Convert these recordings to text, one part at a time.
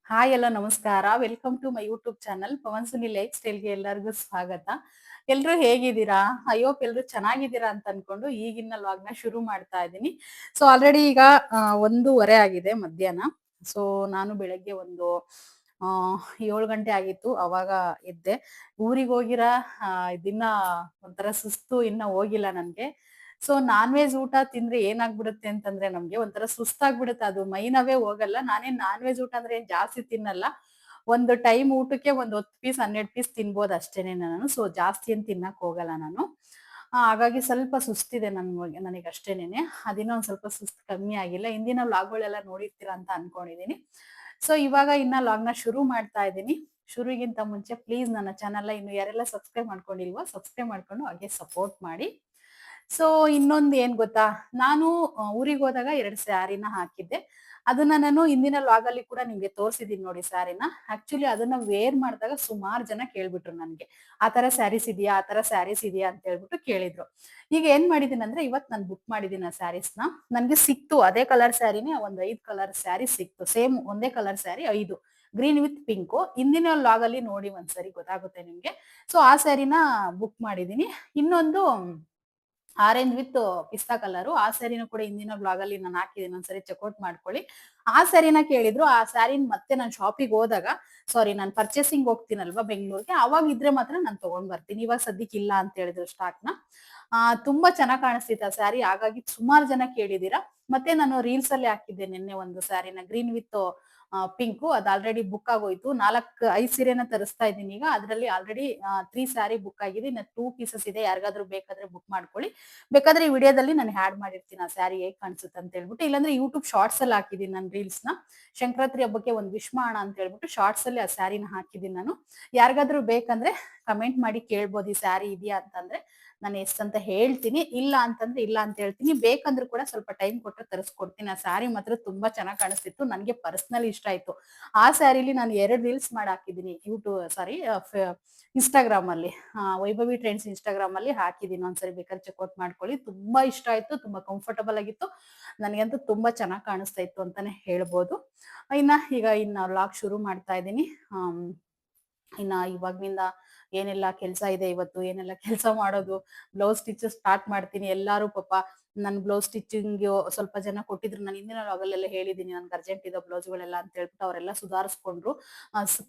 Hi ಎಲ್ಲ ನಮಸ್ಕಾರ. Welcome to my YouTube channel Pavan Suni life ಸ್ಟೈಲ್‌ಗೆ ಎಲ್ಲರಿಗೂ ಸ್ವಾಗತ. ಎಲ್ರೂ ಹೇಗಿದ್ದೀರಾ? ಐ ಹೋಪ್ ಎಲ್ರೂ ಚೆನ್ನಾಗಿದ್ದೀರಾ ಅಂತ ಅನ್ಕೊಂಡು ಈಗಿನ ವ್ಲಾಗ್‌ನ ಶುರು ಮಾಡ್ತಾ ಇದ್ದೀನಿ. ಸೊ ಆಲ್ರೆಡಿ ಈಗ 1:30 ಆಗಿದೆ ಮಧ್ಯಾಹ್ನ. ಸೊ ನಾನು ಬೆಳಗ್ಗೆ ಒಂದು 7 ಗಂಟೆ ಆಗಿತ್ತು. ಅವಾಗ ಎದ್ದೆ. ಊರಿಗೋಗಿರ ದಿನ ಒಂಥರ ಸುಸ್ತು ಇನ್ನ ಹೋಗಿಲ್ಲ ನನ್ಗೆ. ಸೊ ನಾನ್ ವೆಜ್ ಊಟ ತಿಂದ್ರೆ ಏನಾಗ್ಬಿಡುತ್ತೆ ಅಂತಂದ್ರೆ ನಮ್ಗೆ ಒಂಥರ ಸುಸ್ತಾಗ್ಬಿಡುತ್ತೆ. ಅದು ಮೈನವೇ ಹೋಗಲ್ಲ. ನಾನೇನ್ ನಾನ್ ವೆಜ್ ಊಟ ಅಂದ್ರೆ ಏನ್ ಜಾಸ್ತಿ ತಿನ್ನಲ್ಲ. ಒಂದು ಟೈಮ್ ಊಟಕ್ಕೆ ಒಂದು 10 ಪೀಸ್ 12 ಪೀಸ್ ತಿನ್ಬೋದು ಅಷ್ಟೇನೆ ನಾನು. ಸೊ ಜಾಸ್ತಿ ಏನ್ ತಿನ್ನಕ್ ಹೋಗಲ್ಲ ನಾನು. ಹಾಗಾಗಿ ಸ್ವಲ್ಪ ಸುಸ್ತಿದೆ ನನಗಷ್ಟೇನೇನೆ. ಅದಿನ್ನೂ ಒಂದ್ ಸ್ವಲ್ಪ ಸುಸ್ತು ಕಮ್ಮಿ ಆಗಿಲ್ಲ. ಹಿಂದಿನ ವ್ಲಾಗ್‌ಗಳೆಲ್ಲ ನೋಡಿರ್ತೀರಾ ಅಂತ ಅನ್ಕೊಂಡಿದೀನಿ. ಸೊ ಇವಾಗ ಇನ್ನ ವ್ಲಾಗ್‌ನ ಶುರು ಮಾಡ್ತಾ ಇದ್ದೀನಿ. ಶುರುವಿಗಿಂತ ಮುಂಚೆ ಪ್ಲೀಸ್ ನನ್ನ ಚಾನೆಲ್‌ನ ಇನ್ನು ಯಾರೆಲ್ಲ ಸಬ್ಸ್ಕ್ರೈಬ್ ಮಾಡ್ಕೊಂಡಿಲ್ವೋ ಸಬ್ಸ್ಕ್ರೈಬ್ ಮಾಡ್ಕೊಂಡು ಹಾಗೆ ಸಪೋರ್ಟ್ ಮಾಡಿ. ಸೊ ಇನ್ನೊಂದ್ ಏನ್ ಗೊತ್ತಾ? ನಾನು ಊರಿಗೋದಾಗ 2 ಸ್ಯಾರಿನ ಹಾಕಿದ್ದೆ. ಅದನ್ನ ನಾನು ಹಿಂದಿನ ವ್ಲಾಗಲ್ಲಿ ಕೂಡ ನಿಮ್ಗೆ ತೋರ್ಸಿದೀನಿ ನೋಡಿ ಸ್ಯಾರಿನ. ಆಕ್ಚುಲಿ ಅದನ್ನ ವೇರ್ ಮಾಡಿದಾಗ ಸುಮಾರ್ ಜನ ಕೇಳ್ಬಿಟ್ರು ನನ್ಗೆ. "ಆ ತರ ಸ್ಯಾರೀಸ್ ಇದೆಯಾ? ಆ ತರ ಸ್ಯಾರೀಸ್ ಇದೆಯಾ?" ಅಂತ ಹೇಳ್ಬಿಟ್ಟು ಕೇಳಿದ್ರು. ಈಗ ಏನ್ ಮಾಡಿದೀನಂದ್ರೆ ಇವತ್ ನಾನ್ ಬುಕ್ ಮಾಡಿದೀನಿ ಆ ಸ್ಯಾರೀಸ್‌ನ. ನನ್ಗೆ ಸಿಕ್ತು ಅದೇ ಕಲರ್ ಸ್ಯಾರಿನೇ ಒಂದ್ 5 ಕಲರ್ ಸ್ಯಾರಿ ಸಿಕ್ತು. ಸೇಮ್ ಒಂದೇ colour sari 5 green with pink. ಹಿಂದಿನ ವ್ಲಾಗಲ್ಲಿ ನೋಡಿ ಒಂದ್ಸರಿ ಗೊತ್ತಾಗುತ್ತೆ ನಿಮ್ಗೆ. ಸೊ ಆ ಸ್ಯಾರಿನ ಬುಕ್ ಮಾಡಿದೀನಿ. ಇನ್ನೊಂದು ಆರೆಂಜ್ ವಿತ್ ಪಿಸ್ತಾ ಕಲರು. ಆ ಸ್ಯಾರಿನೂ ಕೂಡ ಹಿಂದಿನ ವ್ಲಾಗಲ್ಲಿ ನಾನು ಹಾಕಿದೀನಿ. ಒಂದ್ಸರಿ ಚೆಕ್ಔಟ್ ಮಾಡ್ಕೊಳ್ಳಿ. ಆ ಸ್ಯಾರಿನ ಕೇಳಿದ್ರು. ಆ ಸ್ಯಾರಿನ ಮತ್ತೆ ನಾನು ಶಾಪಿಗೆ ಹೋದಾಗ ನಾನು ಪರ್ಚೇಸಿಂಗ್ ಹೋಗ್ತೀನಲ್ವಾ ಬೆಂಗಳೂರಿಗೆ, ಅವಾಗ ಇದ್ರೆ ಮಾತ್ರ ನಾನು ತಗೊಂಡ್ ಬರ್ತೀನಿ. ಇವಾಗ ಸದ್ಯಕ್ಕೆ ಇಲ್ಲ ಅಂತ ಹೇಳಿದ್ರು ಸ್ಟಾಕ್‌ನ. ತುಂಬಾ ಚೆನ್ನಾಗ್ ಕಾಣಿಸ್ತಿತ್ತು ಆ ಸ್ಯಾರಿ. ಹಾಗಾಗಿ ಸುಮಾರು ಜನ ಕೇಳಿದೀರಾ. ಮತ್ತೆ ನಾನು ರೀಲ್ಸ್ ಅಲ್ಲಿ ಹಾಕಿದ್ದೆ ನಿನ್ನೆ ಒಂದು ಸ್ಯಾರಿನ ಗ್ರೀನ್ ವಿತ್ ಪಿಂಕು. ಅದು ಆಲ್ರೆಡಿ ಬುಕ್ ಆಗೋಯ್ತು. 5 ಸೀರೆನ ತರಿಸ್ತಾ ಇದ್ದೀನಿ ಈಗ. ಅದ್ರಲ್ಲಿ ಆಲ್ರೆಡಿ 3 ಸ್ಯಾರಿ ಬುಕ್ ಆಗಿದೆ. ಇನ್ನ 2 ಪೀಸಸ್ ಇದೆ. ಯಾರಿಗಾದ್ರೂ ಬೇಕಾದ್ರೆ ಬುಕ್ ಮಾಡ್ಕೊಳ್ಳಿ. ಬೇಕಾದ್ರೆ ಈ ವಿಡಿಯೋದಲ್ಲಿ ನಾನು ಆಡ್ ಮಾಡಿರ್ತೀನಿ ಆ ಸ್ಯಾರಿ ಹೇಗ್ ಕಾಣಿಸುತ್ತೆ ಅಂತ ಹೇಳ್ಬಿಟ್ಟು. ಇಲ್ಲಾಂದ್ರೆ ಯೂಟ್ಯೂಬ್ ಶಾರ್ಟ್ಸ್ ಅಲ್ಲಿ ಹಾಕಿದೀನಿ ನಾನು ರೀಲ್ಸ್‌ನ. ಸಂಕ್ರಾಂತಿ ಹಬ್ಬಕ್ಕೆ ಒಂದು ವಿಶ್ ಮಾಡೋಣ ಅಂತ ಹೇಳ್ಬಿಟ್ಟು ಶಾರ್ಟ್ಸ್ ಅಲ್ಲಿ ಆ ಸ್ಯಾರಿನ ಹಾಕಿದೀನಿ ನಾನು. ಯಾರಿಗಾದ್ರೂ ಬೇಕಂದ್ರೆ ಕಮೆಂಟ್ ಮಾಡಿ ಕೇಳ್ಬೋದು ಈ ಸ್ಯಾರಿ ಇದೆಯಾ ಅಂತಂದ್ರೆ. ನಾನು ಎಸ್ ಅಂತ ಹೇಳ್ತೀನಿ. ಇಲ್ಲ ಅಂತಂದ್ರೆ ಇಲ್ಲ ಅಂತ ಹೇಳ್ತೀನಿ. ಬೇಕಂದ್ರೂ ಕೂಡ ಸ್ವಲ್ಪ ಟೈಮ್ ಕೊಟ್ರೆ ತರಿಸ್ಕೊಡ್ತೀನಿ. ಆ ಸ್ಯಾರಿ ಮಾತ್ರ ತುಂಬಾ ಚೆನ್ನಾಗ್ ಕಾಣಿಸ್ತಿತ್ತು. ನನ್ಗೆ ಪರ್ಸನಲಿ ಇಷ್ಟ ಆಯ್ತು. ಆ ಸ್ಯಾರಿಲಿ ನಾನು 2 ರೀಲ್ಸ್ ಮಾಡಿ ಹಾಕಿದೀನಿ. ಇನ್‌ಸ್ಟಾಗ್ರಾಮ್ ಅಲ್ಲಿ. ವೈಭವಿ ಟ್ರೆಂಡ್ಸ್ ಇನ್‌ಸ್ಟಾಗ್ರಾಮ್ ಅಲ್ಲಿ ಹಾಕಿದೀನಿ. ಒಂದ್ಸರಿ ಬೇಕಾದ್ರೆ ಚೆಕ್ಔಟ್ ಮಾಡ್ಕೊಳ್ಳಿ. ತುಂಬಾ ಇಷ್ಟ ಆಯ್ತು. ತುಂಬಾ ಕಂಫರ್ಟಬಲ್ ಆಗಿತ್ತು. ನನಗಂತೂ ತುಂಬಾ ಚೆನ್ನಾಗ್ ಕಾಣಿಸ್ತಾ ಇತ್ತು ಅಂತಾನೆ ಹೇಳ್ಬೋದು. ಈಗ ವ್ಲಾಗ್ ಶುರು ಮಾಡ್ತಾ ಇದ್ದೀನಿ. ಆಮ್ ಇವಾಗ್ನಿಂದ ಏನೆಲ್ಲ ಕೆಲ್ಸ ಇದೆ ಇವತ್ತು, ಏನೆಲ್ಲ ಕೆಲ್ಸ ಮಾಡೋದು, ಬ್ಲೌಸ್ ಸ್ಟಿಚ್ ಸ್ಟಾರ್ಟ್ ಮಾಡ್ತೀನಿ. ಎಲ್ಲಾರು ಪಾಪ ನನ್ ಬ್ಲೌಸ್ ಸ್ಟಿಚಿಂಗ್ ಸ್ವಲ್ಪ ಜನ ಕೊಟ್ಟಿದ್ರು. ನಾನು ಹಿಂದಿನ ವ್ಲಾಗಲ್ಲೆಲ್ಲ ಹೇಳಿದೀನಿ ನನ್ಗೆ ಅರ್ಜೆಂಟ್ ಇರೋ ಬ್ಲೌಸ್‌ಗಳೆಲ್ಲ ಅಂತ ಹೇಳ್ಬಿಟ್ಟು ಅವರೆಲ್ಲ ಸುಧಾರಿಸ್ಕೊಂಡ್ರು.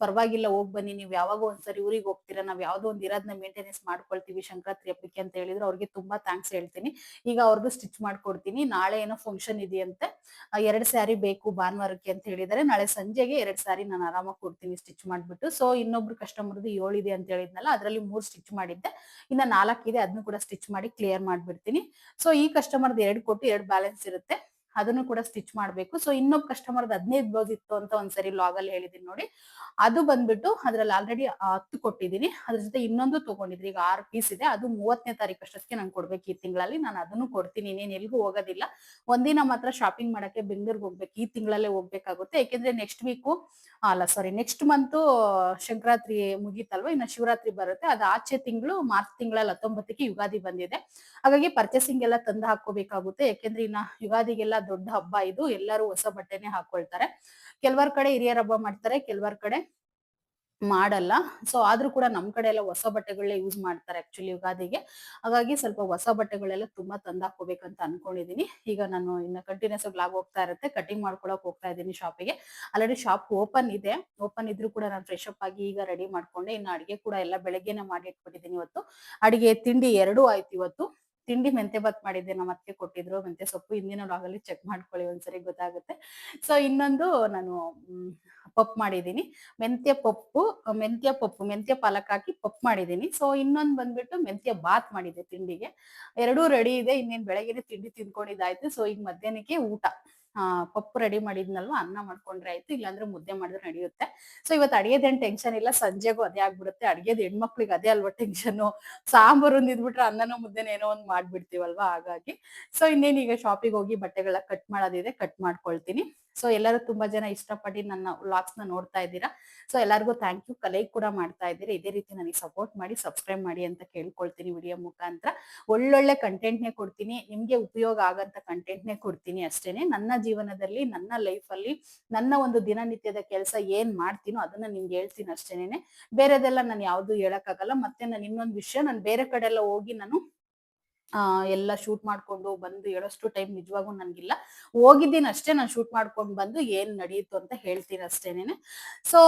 ಪರವಾಗಿಲ್ಲ ಹೋಗ್ ಬನ್ನಿ, ನೀವ್ ಯಾವಾಗೋ ಒಂದ್ಸರಿ ಊರಿಗೆ ಹೋಗ್ತೀರಾ, ನಾವ್ ಯಾವ್ದೋ ಒಂದ್ ಇರೋದ್ನ ಮೇಂಟೆನೆನ್ಸ್ ಮಾಡ್ಕೊಳ್ತೀವಿ ಸಂಕ್ರಾಂತಿ ಹಬ್ಬಕ್ಕೆ ಅಂತ ಹೇಳಿದ್ರು. ಅವ್ರಿಗೆ ತುಂಬಾ ಥ್ಯಾಂಕ್ಸ್ ಹೇಳ್ತೀನಿ. ಈಗ ಅವ್ರದ್ದು ಸ್ಟಿಚ್ ಮಾಡ್ಕೊಡ್ತೀನಿ. ನಾಳೆ ಏನೋ ಫಂಕ್ಷನ್ ಇದೆಯಂತೆ. 2 ಸ್ಯಾರಿ ಬೇಕು ಭಾನುವಾರಕ್ಕೆ ಅಂತ ಹೇಳಿದ್ದಾರೆ. ನಾಳೆ ಸಂಜೆಗೆ 2 ಸ್ಯಾರಿ ನಾನು ಆರಾಮಾಗಿ ಕೊಡ್ತೀನಿ ಸ್ಟಿಚ್ ಮಾಡ್ಬಿಟ್ಟು. ಸೊ ಇನ್ನೊಬ್ರು ಕಸ್ಟಮರ್‌ದು 7 ಇದೆ ಅಂತ ಹೇಳಿದ್ನಲ್ಲ, ಅದ್ರಲ್ಲಿ 3 ಸ್ಟಿಚ್ ಮಾಡಿದ್ದೆ. ಇನ್ನ 4 ಇದೆ. ಅದನ್ನು ಕೂಡ ಸ್ಟಿಚ್ ಮಾಡಿ ಕ್ಲಿಯರ್ ಮಾಡ್ಬಿಡ್ತೀನಿ. ಸೊ ಈ ಕಸ್ಟಮರ್‌ದು 2 ಕೊಟ್ಟು 2 ಬ್ಯಾಲೆನ್ಸ್ ಇರುತ್ತೆ. ಅದನ್ನು ಕೂಡ ಸ್ಟಿಚ್ ಮಾಡ್ಬೇಕು. ಸೊ ಇನ್ನೊಬ್ಬ ಕಸ್ಟಮರ್‌ದು 15 ಬ್ಲೌಸ್ ಇತ್ತು ಅಂತ ಒಂದ್ಸರಿ ವ್ಲಾಗಲ್ಲಿ ಹೇಳಿದೀನಿ ನೋಡಿ. ಅದು ಬಂದ್ಬಿಟ್ಟು ಅದ್ರಲ್ಲಿ ಆಲ್ರೆಡಿ 10 ಕೊಟ್ಟಿದ್ದೀನಿ. ಅದ್ರ ಜೊತೆ ಇನ್ನೊಂದು ತಗೊಂಡಿದ್ರಿ. ಈಗ 6 ಪೀಸ್ ಇದೆ. ಅದು 30ನೇ ತಾರೀಕು ಅಷ್ಟೊತ್ತಿಗೆ ನಂಗೆ ಕೊಡ್ಬೇಕು ಈ ತಿಂಗಳಲ್ಲಿ. ನಾನು ಅದನ್ನು ಕೊಡ್ತೀನಿ. ಇನ್ನೇನು ಎಲ್ಗೂ ಹೋಗೋದಿಲ್ಲ. ಒಂದಿನ ಮಾತ್ರ ಶಾಪಿಂಗ್ ಮಾಡಕ್ಕೆ ಬೆಂಗಳೂರಿಗೆ ಹೋಗ್ಬೇಕು. ಈ ತಿಂಗಳಲ್ಲೇ ಹೋಗ್ಬೇಕಾಗುತ್ತೆ. ಯಾಕೆಂದ್ರೆ ನೆಕ್ಸ್ಟ್ ಮಂತು ಸಂಕ್ರಾಂತಿ ಮುಗೀತಲ್ವಾ, ಇನ್ನು ಶಿವರಾತ್ರಿ ಬರುತ್ತೆ. ಅದು ಆಚೆ ತಿಂಗಳು ಮಾರ್ಚ್ ತಿಂಗಳಲ್ಲಿ 19ಕ್ಕೆ ಯುಗಾದಿ ಬಂದಿದೆ. ಹಾಗಾಗಿ ಪರ್ಚೇಸಿಂಗ್ ಎಲ್ಲ ತಂದು ಹಾಕೋಬೇಕಾಗುತ್ತೆ. ಯಾಕೆಂದ್ರೆ ಇನ್ನ ಯುಗಾದಿಗೆಲ್ಲ ದೊಡ್ಡ ಹಬ್ಬ ಇದು. ಎಲ್ಲರೂ ಹೊಸ ಬಟ್ಟೆನೆ ಹಾಕೊಳ್ತಾರೆ. ಕೆಲವರ್ ಕಡೆ ಹಿರಿಯರ ಹಬ್ಬ ಮಾಡ್ತಾರೆ, ಕೆಲವರ್ ಕಡೆ ಮಾಡಲ್ಲ. ಸೊ ಆದ್ರೂ ಕೂಡ ನಮ್ ಕಡೆ ಎಲ್ಲ ಹೊಸ ಬಟ್ಟೆಗಳನ್ನೇ ಯೂಸ್ ಮಾಡ್ತಾರೆ ಆಕ್ಚುಲಿ ಯುಗಾದಿಗೆ. ಹಾಗಾಗಿ ಸ್ವಲ್ಪ ಹೊಸ ಬಟ್ಟೆಗಳೆಲ್ಲ ತುಂಬಾ ತಂದಾಕ್ಕೋಬೇಕಂತ ಅನ್ಕೊಂಡಿದೀನಿ. ಈಗ ನಾನು ಇನ್ನ ಕಂಟಿನ್ಯೂಸ್ ಆಗಿ ವ್ಲಾಗ್ ಹೋಗ್ತಾ ಇರುತ್ತೆ. ಕಟಿಂಗ್ ಮಾಡ್ಕೊಳಕ್ ಹೋಗ್ತಾ ಇದ್ದೀನಿ ಶಾಪಿಗೆ. ಆಲ್ರೆಡಿ ಶಾಪ್ ಓಪನ್ ಇದೆ. ಓಪನ್ ಇದ್ರೂ ಕೂಡ ನಾನು ಫ್ರೆಶ್ ಅಪ್ ಆಗಿ ಈಗ ರೆಡಿ ಮಾಡ್ಕೊಂಡೆ. ಇನ್ನು ಅಡಿಗೆ ಕೂಡ ಎಲ್ಲ ಬೆಳಗ್ಗೆನೆ ಮಾಡಿ ಇಟ್ಬಿಟ್ಟಿದ್ದೀನಿ ಇವತ್ತು. ಅಡಿಗೆ ತಿಂಡಿ 2 ಆಯ್ತು ಇವತ್ತು. ತಿಂಡಿ ಮೆಂತೆ ಬಾತ್ ಮಾಡಿದ್ದೆ. ನಮ್ಮ ಅತ್ತೆ ಕೊಟ್ಟಿದ್ರು ಮೆಂತೆ ಸೊಪ್ಪು. ಹಿಂದಿನ ವ್ಲಾಗಲ್ಲಿ ಚೆಕ್ ಮಾಡ್ಕೊಳ್ಳಿ ಒಂದ್ಸರಿ ಗೊತ್ತಾಗುತ್ತೆ. ಸೊ ಇನ್ನೊಂದು ನಾನು ಪಪ್ಪು ಮಾಡಿದೀನಿ. ಮೆಂತ್ಯ ಪಾಲಕ್ ಹಾಕಿ ಪಪ್ಪು ಮಾಡಿದೀನಿ. ಸೊ ಇನ್ನೊಂದ್ ಬಂದ್ಬಿಟ್ಟು ಮೆಂತ್ಯ ಬಾತ್ ಮಾಡಿದ್ದೆ ತಿಂಡಿಗೆ. 2 ರೆಡಿ ಇದೆ. ಇನ್ನೇನ್ ಬೆಳಗ್ಗೆನೆ ತಿಂಡಿ ತಿಂದ್ಕೊಂಡಿದ್ದಾಯ್ತು. ಸೊ ಈಗ ಮಧ್ಯಾಹ್ನಕ್ಕೆ ಊಟ. ಪಪ್ಪು ರೆಡಿ ಮಾಡಿದ್ನಲ್ವಾ, ಅನ್ನ ಮಾಡ್ಕೊಂಡ್ರೆ ಆಯ್ತು. ಇಲ್ಲಾಂದ್ರೆ ಮುದ್ದೆ ಮಾಡಿದ್ರೆ ನಡೆಯುತ್ತೆ. ಸೊ ಇವತ್ತು ಅಡಿಗೆದೇನ್ ಟೆನ್ಷನ್ ಇಲ್ಲ. ಸಂಜೆಗೂ ಅದೇ ಆಗ್ಬಿಡುತ್ತೆ. ಅಡಿಗೆದ್ ಹೆಣ್ಮಕ್ಳಿಗೆ ಅದೇ ಅಲ್ವಾ ಟೆನ್ಷನ್ನು. ಸಾಂಬಾರ್ ಒಂದ್ ಇದ್ಬಿಟ್ರೆ ಅನ್ನನೋ ಮುದ್ದೆನೋ ಏನೋ ಒಂದ್ ಮಾಡ್ಬಿಡ್ತೀವಲ್ವಾ ಹಾಗಾಗಿ. ಸೊ ಇನ್ನೇನ್ ಈಗ ಶಾಪಿಗೆ ಹೋಗಿ ಬಟ್ಟೆಗಳ ಕಟ್ ಮಾಡೋದಿದೆ, ಕಟ್ ಮಾಡ್ಕೊಳ್ತೀನಿ. ಸೊ ಎಲ್ಲರೂ ತುಂಬಾ ಜನ ಇಷ್ಟಪಟ್ಟು ನನ್ನ ವ್ಲಾಗ್ಸ್ ನ ನೋಡ್ತಾ ಇದ್ದೀರಾ. ಸೊ ಎಲ್ಲರಿಗೂ ಥ್ಯಾಂಕ್ ಯು. ಲೈಕ್ ಕೂಡ ಮಾಡ್ತಾ ಇದ್ದೀರಿ. ಇದೇ ರೀತಿ ನನಗೆ ಸಪೋರ್ಟ್ ಮಾಡಿ ಸಬ್ಸ್ಕ್ರೈಬ್ ಮಾಡಿ ಅಂತ ಕೇಳ್ಕೊಳ್ತೀನಿ. ವಿಡಿಯೋ ಮುಖಾಂತರ ಒಳ್ಳೊಳ್ಳೆ ಕಂಟೆಂಟ್ನೇ ಕೊಡ್ತೀನಿ, ನಿಮ್ಗೆ ಉಪಯೋಗ ಆಗಂತ ಕಂಟೆಂಟ್ನೇ ಕೊಡ್ತೀನಿ ಅಷ್ಟೇನೆ. ನನ್ನ ಜೀವನದಲ್ಲಿ, ನನ್ನ ಲೈಫ್ ಅಲ್ಲಿ, ನನ್ನ ಒಂದು ದಿನನಿತ್ಯದ ಕೆಲಸ ಏನ್ ಮಾಡ್ತೀನೋ ಅದನ್ನ ನಿಮ್ಗೆ ಹೇಳ್ತೀನಿ ಅಷ್ಟೇನೆ. ಬೇರೆದೆಲ್ಲ ನಾನು ಯಾವ್ದು ಹೇಳಕ್ಕಾಗಲ್ಲ. ಮತ್ತೆ ನಾನು ಇನ್ನೊಂದು ವಿಷಯ, ನಾನು ಬೇರೆ ಕಡೆ ಎಲ್ಲ ಹೋಗಿ ನಾನು ಎಲ್ಲ ಶೂಟ್ ಮಾಡ್ಕೊಂಡು ಬಂದು ಹೇಳೋಷ್ಟು ಟೈಮ್ ನಿಜವಾಗೂ ನನ್ಗಿಲ್ಲ. ಹೋಗಿದ್ದೀನಿ ಅಷ್ಟೇ, ನಾನು ಶೂಟ್ ಮಾಡ್ಕೊಂಡು ಬಂದು ಏನ್ ನಡೆಯಿತು ಅಂತ ಹೇಳ್ತೀನಿ ಅಷ್ಟೇನೆ. ಸೊ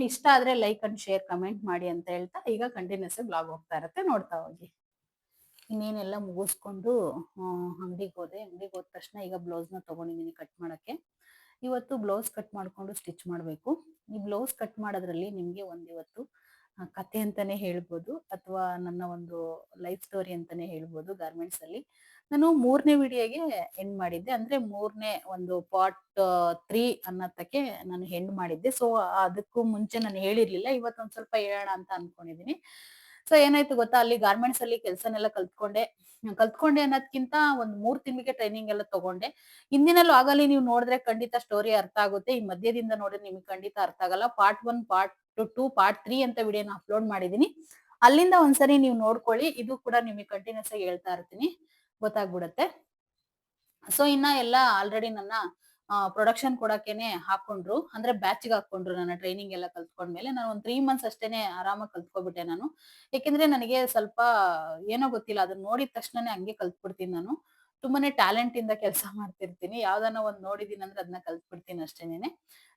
ಇಷ್ಟ ಆದ್ರೆ ಲೈಕ್ ಅಂಡ್ ಶೇರ್ ಕಮೆಂಟ್ ಮಾಡಿ ಅಂತ ಹೇಳ್ತಾ ಈಗ ಕಂಟಿನ್ಯೂಸ್ ಬ್ಲಾಗ್ ಹೋಗ್ತಾ ಇರತ್ತೆ, ನೋಡ್ತಾ ಹೋಗಿ. ಇನ್ನೇನೆಲ್ಲ ಮುಗಿಸ್ಕೊಂಡು ಅಂಗಡಿಗೆ ಹೋದೆ. ಅಂಗಡಿಗೆ ಹೋದ ತಕ್ಷಣ ಈಗ ಬ್ಲೌಸ್ನ ತಗೊಂಡಿದ್ದೀನಿ ಕಟ್ ಮಾಡಕ್ಕೆ. ಇವತ್ತು ಬ್ಲೌಸ್ ಕಟ್ ಮಾಡ್ಕೊಂಡು ಸ್ಟಿಚ್ ಮಾಡಬೇಕು. ಈ ಬ್ಲೌಸ್ ಕಟ್ ಮಾಡೋದ್ರಲ್ಲಿ ನಿಮ್ಗೆ ಇವತ್ತು ಕತೆ ಅಂತಾನೆ ಹೇಳ್ಬೋದು, ಅಥವಾ ನನ್ನ ಒಂದು ಲೈಫ್ ಸ್ಟೋರಿ ಅಂತಾನೆ ಹೇಳ್ಬೋದು. ಗಾರ್ಮೆಂಟ್ಸ್ ಅಲ್ಲಿ ನಾನು 3ನೇ ವಿಡಿಯೋಗೆ ಎಂಡ್ ಮಾಡಿದ್ದೆ, ಅಂದ್ರೆ 3ನೇ ಒಂದು ಪಾರ್ಟ್ 3 ಅನ್ನೋದಕ್ಕೆ ನಾನು ಎಂಡ್ ಮಾಡಿದ್ದೆ. ಸೊ ಅದಕ್ಕೂ ಮುಂಚೆ ನಾನು ಹೇಳಿರ್ಲಿಲ್ಲ, ಇವತ್ತೊಂದ್ ಸ್ವಲ್ಪ ಹೇಳೋಣ ಅಂತ ಅನ್ಕೊಂಡಿದೀನಿ. ಸೊ ಏನಾಯ್ತು ಗೊತ್ತಾ, ಅಲ್ಲಿ ಗಾರ್ಮೆಂಟ್ಸ್ ಅಲ್ಲಿ ಕೆಲ್ಸನೆಲ್ಲ ಕಲ್ತ್ಕೊಂಡೆ ಅನ್ನೋದ್ಕಿಂತ ಒಂದ್ 3 ತಿಂಗಳಿಗೆ ಟ್ರೈನಿಂಗ್ ಎಲ್ಲ ತಗೊಂಡೆ. ಹಿಂದಿನಲ್ಲೂ ಆಗಲಿ ನೀವು ನೋಡಿದ್ರೆ ಖಂಡಿತ ಸ್ಟೋರಿ ಅರ್ಥ ಆಗುತ್ತೆ, ಈ ಮಧ್ಯದಿಂದ ನೋಡಿದ್ರೆ ನಿಮ್ಗೆ ಖಂಡಿತ ಅರ್ಥ ಆಗಲ್ಲ. ಪಾರ್ಟ್ 1, ಪಾರ್ಟ್ 2, ಪಾರ್ಟ್ 3 ಅಂತ ವಿಡಿಯೋನ ಅಪ್ಲೋಡ್ ಮಾಡಿದೀನಿ. ಅಲ್ಲಿಂದ ಒಂದ್ಸರಿ ನೀವು ನೋಡ್ಕೊಳ್ಳಿ. ಇದು ಕೂಡ ನಿಮಗೆ ಕಂಟಿನ್ಯೂಸ್ ಆಗಿ ಹೇಳ್ತಾ ಇರ್ತೀನಿ, ಗೊತ್ತಾಗ್ಬಿಡತ್ತೆ. ಸೊ ಇನ್ನ ಎಲ್ಲ ಆಲ್ರೆಡಿ ನನ್ನ ಪ್ರೊಡಕ್ಷನ್ ಕೊಡಕ್ಕೇನೆ ಹಾಕೊಂಡ್ರು, ಅಂದ್ರೆ ಬ್ಯಾಚ್ಗೆ ಹಾಕೊಂಡ್ರು. ನನ್ನ ಟ್ರೈನಿಂಗ್ ಎಲ್ಲ ಕಲ್ತ್ಕೊಂಡ್ಮೇಲೆ ನಾನು ಒಂದ್ 3 ಮಂತ್ಸ್ ಅಷ್ಟೇನೆ ಆರಾಮಾಗಿ ಕಲ್ತ್ಕೊಬಿಟ್ಟೆ ನಾನು. ಯಾಕೆಂದ್ರೆ ನನಗೆ ಸ್ವಲ್ಪ ಏನೋ ಗೊತ್ತಿಲ್ಲ, ಅದನ್ನ ನೋಡಿದ ತಕ್ಷಣನೇ ಹಂಗೆ ಕಲ್ತ್ಬಿಡ್ತೀನಿ ನಾನು. ತುಂಬಾನೇ ಟ್ಯಾಲೆಂಟ್ ಇಂದ ಕೆಲಸ ಮಾಡ್ತಿರ್ತೀನಿ. ಯಾವ್ದಾನ ಒಂದ್ ನೋಡಿದೀನಿ ಅಂದ್ರೆ ಅದನ್ನ ಕಲ್ತ್ಬಿಡ್ತೀನಿ ಅಷ್ಟೇನೆ.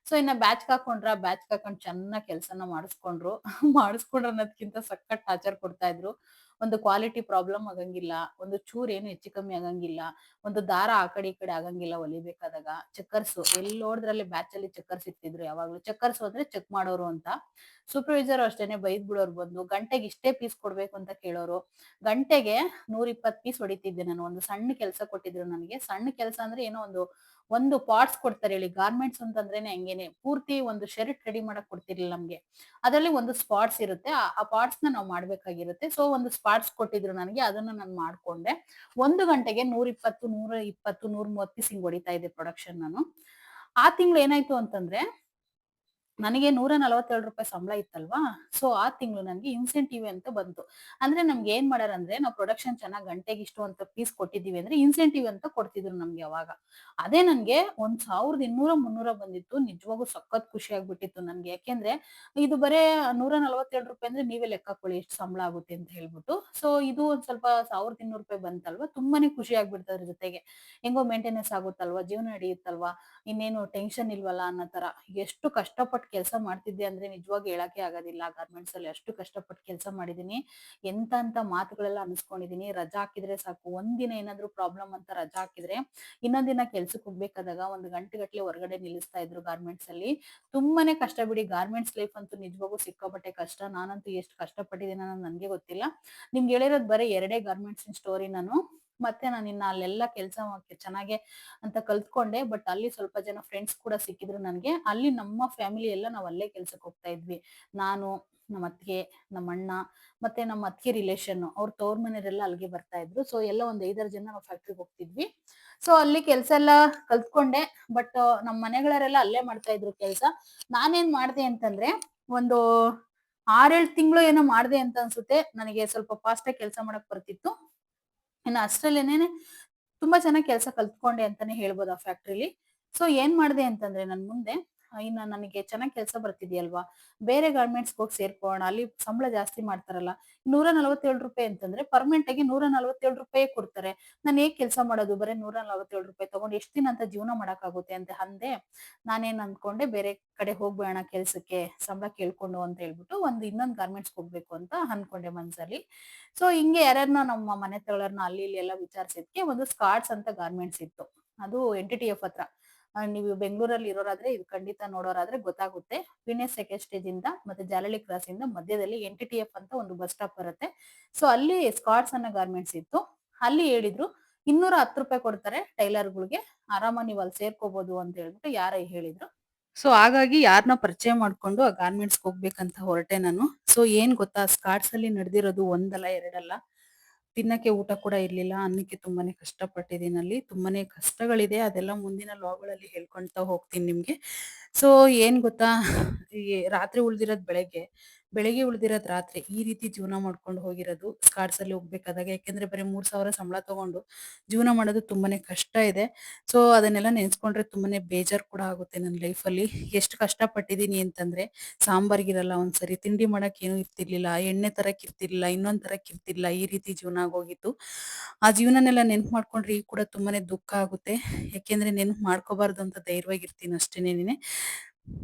ಸೊ ಇನ್ನ ಬ್ಯಾಚ್ ಹಾಕೊಂಡು ಚೆನ್ನಾಗಿ ಕೆಲ್ಸನ ಮಾಡಿಸ್ಕೊಂಡ್ರು. ಮಾಡಿಸ್ಕೊಂಡ್ರು ಅನ್ನೋದ್ಕಿಂತ ಸಖತ್ ಟಾರ್ಚರ್ ಕೊಡ್ತಾ ಇದ್ರು. ಒಂದು ಕ್ವಾಲಿಟಿ ಪ್ರಾಬ್ಲಮ್ ಆಗಂಗಿಲ್ಲ, ಒಂದು ಚೂರ್ ಏನು ಹೆಚ್ಚು ಕಮ್ಮಿ ಆಗಂಗಿಲ್ಲ, ಒಂದು ದಾರ ಆ ಕಡೆ ಈ ಕಡೆ ಆಗಂಗಿಲ್ಲ ಹೊಲಿಬೇಕಾದಾಗ. ಚೆಕ್ಕರ್ಸು ಎಲ್ಲಿ ನೋಡಿದ್ರಲ್ಲಿ ಬ್ಯಾಚ್ ಅಲ್ಲಿ ಚೆಕ್ಕರ್ಸ್ ಇರ್ತಿದ್ರು ಯಾವಾಗ್ಲೂ. ಚೆಕ್ಕರ್ಸ್ ಅಂದ್ರೆ ಚೆಕ್ ಮಾಡೋರು ಅಂತ. ಸೂಪರ್ವೈಸರ್ ಅಷ್ಟೇನೆ ಬೈದ್ ಬಿಡೋರು ಬಂದು, ಗಂಟೆಗೆ ಇಷ್ಟೇ ಪೀಸ್ ಕೊಡ್ಬೇಕು ಅಂತ ಕೇಳೋರು. ಗಂಟೆಗೆ 120 ಪೀಸ್ ಹೊಡಿತಿದ್ದೆ ನಾನು. ಒಂದು ಸಣ್ಣ ಕೆಲಸ ಕೊಟ್ಟಿದ್ರು ನನಗೆ. ಸಣ್ಣ ಕೆಲಸ ಅಂದ್ರೆ ಏನೋ ಒಂದು ಪಾರ್ಟ್ಸ್ ಕೊಡ್ತಾರೆ ಹೇಳಿ, ಗಾರ್ಮೆಂಟ್ಸ್ ಅಂತಂದ್ರೇನೆ ಹಂಗೇನೆ. ಪೂರ್ತಿ ಒಂದು ಶರ್ಟ್ ರೆಡಿ ಮಾಡಕ್ ಕೊಡ್ತಿರ್ಲಿಲ್ಲ ನಮ್ಗೆ. ಅದರಲ್ಲಿ ಒಂದು ಸ್ಪಾಟ್ಸ್ ಇರುತ್ತೆ, ಆ ಪಾರ್ಟ್ಸ್ ನ ನಾವು ಮಾಡ್ಬೇಕಾಗಿರುತ್ತೆ. ಸೊ ಒಂದು ಸ್ಪಾಟ್ಸ್ ಕೊಟ್ಟಿದ್ರು ನನಗೆ, ಅದನ್ನ ನಾನು ಮಾಡ್ಕೊಂಡೆ. 1 ಗಂಟೆಗೆ 120, 120, 130 ಪೀಸ್ ಹಿಂಗ್ ಹೊಡಿತಾ ಇದ್ದೆ ಪ್ರೊಡಕ್ಷನ್ ನಾನು. ಆ ತಿಂಗಳು ಏನಾಯ್ತು ಅಂತಂದ್ರೆ, ನನಗೆ 147 ರೂಪಾಯಿ ಸಂಬಳ ಇತ್ತಲ್ವಾ. ಸೊ ಆ ತಿಂಗಳು ನನಗೆ ಇನ್ಸೆಂಟಿವ್ ಅಂತ ಬಂತು. ಅಂದ್ರೆ ನಮ್ಗೆ ಏನ್ ಮಾಡಾರಂದ್ರೆ, ನಾವು ಪ್ರೊಡಕ್ಷನ್ ಚೆನ್ನಾಗಿ ಗಂಟೆಗೆ ಇಷ್ಟು ಅಂತ ಪೀಸ್ ಕೊಟ್ಟಿದೀವಿ ಅಂದ್ರೆ ಇನ್ಸೆಂಟಿವ್ ಅಂತ ಕೊಡ್ತಿದ್ರು ನಮ್ಗೆ ಅವಾಗ. ಅದೇ ನನ್ಗೆ 1200, 300 ಬಂದಿತ್ತು. ನಿಜವಾಗೂ ಸಖತ್ ಖುಷಿ ಆಗ್ಬಿಟ್ಟಿತ್ತು ನನ್ಗೆ. ಯಾಕೆಂದ್ರೆ ಇದು ಬರೇ 147 ರೂಪಾಯಿ ಅಂದ್ರೆ ನೀವೇ ಲೆಕ್ಕ ಹಾಕೊಳ್ಳಿ ಎಷ್ಟು ಸಂಬಳ ಆಗುತ್ತೆ ಅಂತ ಹೇಳ್ಬಿಟ್ಟು. ಸೊ ಇದು ಒಂದ್ ಸ್ವಲ್ಪ 1200 ರೂಪಾಯಿ ಬಂತಲ್ವಾ, ತುಂಬಾನೇ ಖುಷಿ ಆಗ್ಬಿಡ್ತು. ಅದ್ರ ಜೊತೆಗೆ ಹೆಂಗೋ ಮೇಂಟೆನೆನ್ಸ್ ಆಗುತ್ತಲ್ವಾ, ಜೀವನ ನಡೆಯುತ್ತಲ್ವಾ, ಇನ್ನೇನು ಟೆನ್ಷನ್ ಇಲ್ವಲ್ಲ ಅನ್ನೋ ತರ. ಎಷ್ಟು ಕಷ್ಟಪಟ್ಟು ಕೆಲಸ ಮಾಡ್ತಿದ್ದೆ ಅಂದ್ರೆ ನಿಜವಾಗಿ ಹೇಳಕ್ಕೆ ಆಗೋದಿಲ್ಲ. ಗಾರ್ಮೆಂಟ್ಸ್ ಅಲ್ಲಿ ಅಷ್ಟು ಕಷ್ಟಪಟ್ಟು ಕೆಲಸ ಮಾಡಿದೀನಿ. ಎಂತ ಮಾತುಗಳೆಲ್ಲ ಅನ್ಸ್ಕೊಂಡಿದೀನಿ. ರಜಾ ಹಾಕಿದ್ರೆ ಸಾಕು, ಒಂದಿನ ಏನಾದ್ರು ಪ್ರಾಬ್ಲಮ್ ಅಂತ ರಜಾ ಹಾಕಿದ್ರೆ ಇನ್ನೊಂದ್ ದಿನ ಕೆಲ್ಸಕ್ಕೆ ಹೋಗ್ಬೇಕಾದಾಗ 1 ಗಂಟೆ ಹೊರಗಡೆ ನಿಲ್ಲಿಸ್ತಾ ಇದ್ರು ಗಾರ್ಮೆಂಟ್ಸ್ ಅಲ್ಲಿ. ತುಂಬಾನೇ ಕಷ್ಟ ಬಿಡಿ. ಗಾರ್ಮೆಂಟ್ಸ್ ಲೈಫ್ ಅಂತೂ ನಿಜವಾಗೂ ಸಿಕ್ಕಾಪಟ್ಟೆ ಕಷ್ಟ. ನಾನಂತೂ ಎಷ್ಟು ಕಷ್ಟಪಟ್ಟಿದ್ದೀನಿ ಅನ್ನೋದು ನನ್ಗೆ ಗೊತ್ತಿಲ್ಲ. ನಿಮ್ಗೆ ಹೇಳಿರೋದು ಬರೀ 2 ಗಾರ್ಮೆಂಟ್ಸ್ ಸ್ಟೋರಿ ನಾನು. ಮತ್ತೆ ನಾನು ಇನ್ನ ಅಲ್ಲೆಲ್ಲ ಕೆಲಸ ಚೆನ್ನಾಗೆ ಅಂತ ಕಲ್ತ್ಕೊಂಡೆ. ಬಟ್ ಅಲ್ಲಿ ಸ್ವಲ್ಪ ಜನ ಫ್ರೆಂಡ್ಸ್ ಕೂಡ ಸಿಕ್ಕಿದ್ರು ನನ್ಗೆ. ಅಲ್ಲಿ ನಮ್ಮ ಫ್ಯಾಮಿಲಿ ಎಲ್ಲ ನಾವ್ ಅಲ್ಲೇ ಕೆಲ್ಸಕ್ಕೆ ಹೋಗ್ತಾ ಇದ್ವಿ. ನಾನು, ನಮ್ಮ ಅತ್ತಿಗೆ, ನಮ್ಮ ಅಣ್ಣ, ಮತ್ತೆ ನಮ್ಮ ಅತ್ತಿಗೆ ರಿಲೇಷನ್ ಅವ್ರ ತವ್ರ ಮನೆಯವರೆಲ್ಲ ಅಲ್ಲಿಗೆ ಬರ್ತಾ ಇದ್ರು. ಸೊ ಎಲ್ಲ ಒಂದ್ 5-6 ಜನ ನಾವು ಫ್ಯಾಕ್ಟ್ರಿಗೆ ಹೋಗ್ತಿದ್ವಿ. ಸೊ ಅಲ್ಲಿ ಕೆಲ್ಸ ಎಲ್ಲ ಕಲ್ತ್ಕೊಂಡೆ. ಬಟ್ ನಮ್ಮ ಮನೆಗಳವರೆಲ್ಲ ಅಲ್ಲೇ ಮಾಡ್ತಾ ಇದ್ರು ಕೆಲ್ಸ. ನಾನೇನ್ ಮಾಡ್ದೆ ಅಂತಂದ್ರೆ, ಒಂದು 6-7 ತಿಂಗಳು ಏನೋ ಮಾಡ್ದೆ ಅಂತ ಅನ್ಸುತ್ತೆ. ನನಗೆ ಸ್ವಲ್ಪ ಫಾಸ್ಟ್ ಆಗಿ ಕೆಲಸ ಮಾಡಕ್ ಬರ್ತಿತ್ತು. ಇನ್ನು ಅಷ್ಟ್ರಲ್ಲೇನೆ ತುಂಬಾ ಚೆನ್ನಾಗಿ ಕೆಲಸ ಕಲ್ತ್ಕೊಂಡೆ ಅಂತಾನೆ ಹೇಳ್ಬೋದು ಆ ಫ್ಯಾಕ್ಟ್ರಿಲಿ. ಸೊ ಏನ್ ಮಾಡ್ದೆ ಅಂತಂದ್ರೆ, ನನ್ ಮುಂದೆ ಇನ್ನ ನನಗೆ ಚೆನ್ನಾಗಿ ಕೆಲಸ ಬರ್ತಿದ್ಯಲ್ವಾ, ಬೇರೆ ಗಾರ್ಮೆಂಟ್ಸ್ ಹೋಗಿ ಸೇರ್ಕೊಳ್ಳೋಣ, ಅಲ್ಲಿ ಸಂಬಳ ಜಾಸ್ತಿ ಮಾಡ್ತಾರಲ್ಲ. 147 ರೂಪಾಯಿ ಅಂತಂದ್ರೆ ಪರ್ಮನೆಂಟ್ ಆಗಿ 147 ರೂಪಾಯಿ ಕೊಡ್ತಾರೆ. ನಾನು ಹೇಗ್ ಕೆಲಸ ಮಾಡೋದು, ಬರೀ 147 ರೂಪಾಯಿ ತಗೊಂಡು ಎಷ್ಟ್ ದಿನ ಅಂತ ಜೀವನ ಮಾಡಕ್ಕಾಗುತ್ತೆ ಅಂತ ಅಂದೆ. ನಾನೇನ್ ಅನ್ಕೊಂಡೆ, ಬೇರೆ ಕಡೆ ಹೋಗ್ಬೇಡ ಕೆಲ್ಸಕ್ಕೆ ಸಂಬಳ ಕೇಳ್ಕೊಂಡು ಅಂತ ಹೇಳ್ಬಿಟ್ಟು ಇನ್ನೊಂದ್ ಗಾರ್ಮೆಂಟ್ಸ್ ಹೋಗ್ಬೇಕು ಅಂತ ಅನ್ಕೊಂಡೆ ಮನ್ಸಲ್ಲಿ. ಸೊ ಹಿಂಗೆ ಯಾರ್ಯಾರನ್ನ ನಮ್ಮ ಮನೆ ತಗೊಳ್ಳೋರ್ನ ಅಲ್ಲಿ ಇಲ್ಲಿ ಎಲ್ಲ ವಿಚಾರಿಸಿದ್ಕೆ ಒಂದು ಸ್ಕಾಟ್ಸ್ ಅಂತ ಗಾರ್ಮೆಂಟ್ಸ್ ಇತ್ತು. ಅದು NTTF ಹತ್ರ. ನೀವು ಬೆಂಗಳೂರಲ್ಲಿ ಇರೋರಾದ್ರೆ ಇದು ಖಂಡಿತ ನೋಡೋರಾದ್ರೆ ಗೊತ್ತಾಗುತ್ತೆ. ಪೀಣ್ಯ ಸೆಕೆಂಡ್ ಸ್ಟೇಜ್ ಇಂದ ಮತ್ತೆ ಜಾಲಹಳ್ಳಿ ಕ್ರಾಸ್ ಇಂದ ಮಧ್ಯದಲ್ಲಿ NTTF ಅಂತ ಒಂದು ಬಸ್ ಸ್ಟಾಪ್ ಬರುತ್ತೆ. ಸೊ ಅಲ್ಲಿ ಸ್ಕಾಟ್ಸ್ ಅನ್ನೋ ಗಾರ್ಮೆಂಟ್ಸ್ ಇತ್ತು. ಅಲ್ಲಿ ಹೇಳಿದ್ರು 210 ರೂಪಾಯಿ ಕೊಡ್ತಾರೆ ಟೈಲರ್ಗಳಿಗೆ, ಆರಾಮಾಗಿ ನೀವು ಅಲ್ಲಿ ಸೇರ್ಕೋಬಹುದು ಅಂತ ಹೇಳ್ಬಿಟ್ಟು ಯಾರ ಹೇಳಿದ್ರು. ಸೊ ಹಾಗಾಗಿ ಯಾರನ್ನ ಪರಿಚಯ ಮಾಡ್ಕೊಂಡು ಆ ಗಾರ್ಮೆಂಟ್ಸ್ ಹೋಗ್ಬೇಕಂತ ಹೊರಟೆ ನಾನು. ಸೊ ಏನ್ ಗೊತ್ತಾ, ಸ್ಕಾಟ್ಸ್ ಅಲ್ಲಿ ನಡೆದಿರೋದು ಒಂದಲ್ಲ ಎರಡಲ್ಲ, ತಿನ್ನಕ್ಕೆ ಊಟ ಕೂಡ ಇರ್ಲಿಲ್ಲ. ಅನ್ನಕ್ಕೆ ತುಂಬಾನೇ ಕಷ್ಟಪಟ್ಟಿದ್ದೀನಿ ಅಲ್ಲಿ. ತುಂಬಾನೇ ಕಷ್ಟಗಳಿದೆ. ಅದೆಲ್ಲ ಮುಂದಿನ ಲಾಗ್‌ಗಳಲ್ಲಿ ಹೇಳ್ಕೊಂತಾ ಹೋಗ್ತೀನಿ ನಿಮ್ಗೆ. ಸೊ ಏನ್ ಗೊತ್ತಾ? ಈ ರಾತ್ರಿ ಉಳ್ದಿರೋದ್ ಬೆಳಗ್ಗೆ, ಬೆಳಗ್ಗೆ ಉಳ್ದಿರೋದ್ ರಾತ್ರಿ. ಈ ರೀತಿ ಜೀವನ ಮಾಡ್ಕೊಂಡು ಹೋಗಿರೋದು ಸ್ಕಾರ್ಟ್ಸಲ್ಲಿ ಹೋಗ್ಬೇಕಾದಾಗ. ಯಾಕೆಂದ್ರೆ ಬರೀ 3,000 ಸಂಬಳ ತಗೊಂಡು ಜೀವನ ಮಾಡೋದು ತುಂಬಾನೇ ಕಷ್ಟ ಇದೆ. ಸೊ ಅದನ್ನೆಲ್ಲ ನೆನೆಸ್ಕೊಂಡ್ರೆ ತುಂಬಾನೇ ಬೇಜಾರು ಕೂಡ ಆಗುತ್ತೆ ನನ್ನ ಲೈಫಲ್ಲಿ. ಎಷ್ಟು ಕಷ್ಟಪಟ್ಟಿದ್ದೀನಿ ಅಂತಂದ್ರೆ, ಸಾಂಬಾರ್ಗಿರಲ್ಲ ಒಂದ್ಸರಿ, ತಿಂಡಿ ಮಾಡಕ್ ಏನು ಇರ್ತಿರ್ಲಿಲ್ಲ, ಎಣ್ಣೆ ತರಕ್ ಇರ್ತಿರ್ಲಿಲ್ಲ, ಇನ್ನೊಂದ್ ತರಕ್ ಇರ್ತಿರ್ಲಿಲ್ಲ. ಈ ರೀತಿ ಜೀವನ ಆಗೋಗಿತ್ತು. ಆ ಜೀವನನೆಲ್ಲ ನೆನ್ಪು ಮಾಡ್ಕೊಂಡ್ರೆ ಈಗ ಕೂಡ ತುಂಬಾನೇ ದುಃಖ ಆಗುತ್ತೆ. ಯಾಕೆಂದ್ರೆ ನೆನ್ಪು ಮಾಡ್ಕೋಬಾರ್ದು ಅಂತ ಧೈರ್ಯವಾಗಿರ್ತೀನಿ ಅಷ್ಟೇನೇನೆ.